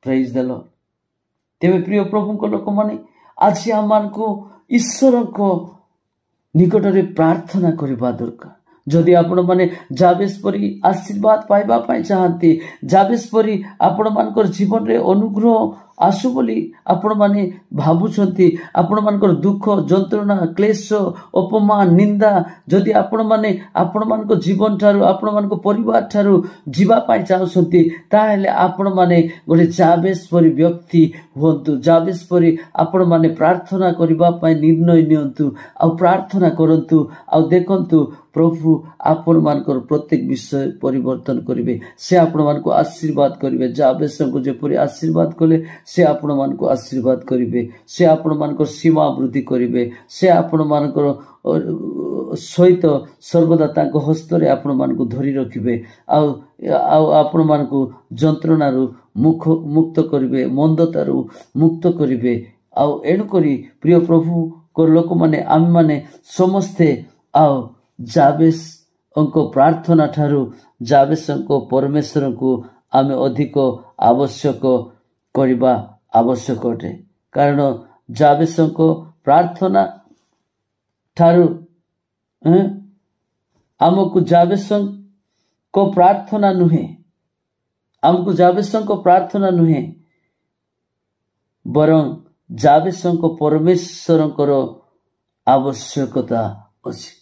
Praise the Lord. तेरे प्रिय प्रभु को लोक माने आज आम को ईश्वर को निकट में प्रार्थना करबा दरकार। जदि आपण माने जाबेस परी आशीर्वाद पाइबा पाई चाहती, जाबेस परी आपण मानकर जीवन रे अनुग्रह आसु बोली आपण माने भाबुछंती, आपण मानकर दुख जंत्रणा क्लेश अपमान निंदा जदि आपण माने आपण मानकर जीवन ठारू आपण मानकर परिवार ठारू जीवा पाई चाहछंती, ताहेले आपण माने गोटे जाबेस परी व्यक्ति हुंतु। जाबेस परी आपण माने प्रार्थना करबा पाई निर्णय नियंतु आ प्रार्थना करंतु आ देखंतु प्रभु आपण मानकर प्रत्येक विषय परिवर्तन करिवे। से आपण मान को आशीर्वाद करिवे। जाबेस को जेपरि आशीर्वाद कले से आपण मान को आशीर्वाद करिवे। से आपण मानकर सीमा वृद्धि करिवे। से आपण मानकर सहित सर्वदा तांको हस्तरे आपण मान को धरि रखिवे। आपण मान को जंत्रणारू मुक्त करिवे, मंदतारू मुक्त करिवे। एणु करी प्रिय प्रभु को लोक माने आम माने समस्ते जाबेस अंको प्रार्थना ठारू जाबेस अंको परमेश्वर को आमे अधिक आवश्यक करबा आवश्यक अटे। कारण जाबेस अंको प्रार्थना ठारू आमको जाबेस को प्रार्थना नुहे, आमको जाबेस को प्रार्थना नुहे बरं जाबेस को परमेश्वर आवश्यकता अछि।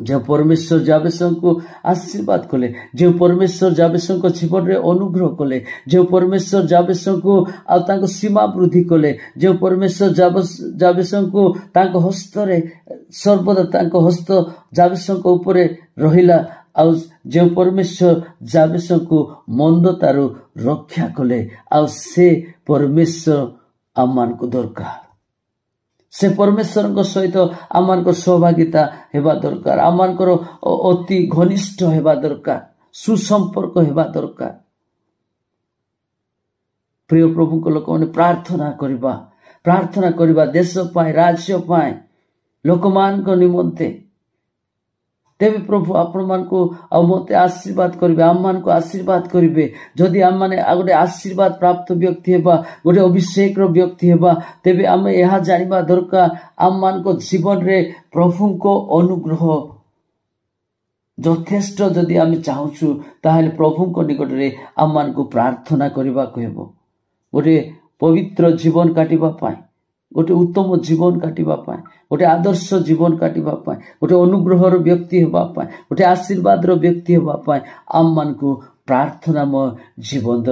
जो परमेश्वर जाबेस को आशीर्वाद कले, जो परमेश्वर जाबेस को जीवन रे अनुग्रह कले, जो परमेश्वर जाबेस को तांको सीमा वृद्धि कले, जो परमेश्वर जाबेस को तांको हस्त रे सर्वदा तांको हस्त जाबेस को ऊपर रहिला, आ जो परमेश्वर जाबेस को मंदतारू रक्षा कले, आ से परमेश्वर आमान को दरकार। से परमेश्वर सहित आम सहभागिता हेबा दरकार, आम अति घनिष्ठ हेबा दरकार, सुसंपर्क हेबा दरकार। प्रिय प्रभु को लोक माने प्रार्थना करबा देश पाए राज्य पाए लोक मान को निमंते। तेबे प्रभु आपण मान को मते आशीर्वाद करिवे, आम मान को आशीर्वाद करिवे। जदि आम माने गोटे आशीर्वाद प्राप्त व्यक्ति हेबा, गोटे अभिषेक रो व्यक्ति हेबा, तेबे आम यह जानिबा दरकार आम मान को जीवन रे प्रभु को अनुग्रह यथेष्ट जदि आम चाहूछु, ताहेले प्रभु को निकट रे आम मान को प्रार्थना करबा कहबो। गोटे पवित्र जीवन काटिबा पाए, गोटे उत्तम जीवन काटिबा पाए, गोटे आदर्श जीवन काटिबा पाए, गोटे अनुग्रहर व्यक्ति हेबा पाए, गोटे आशीर्वाद व्यक्ति हेबा पाए आम मान को प्रार्थनामय जीवन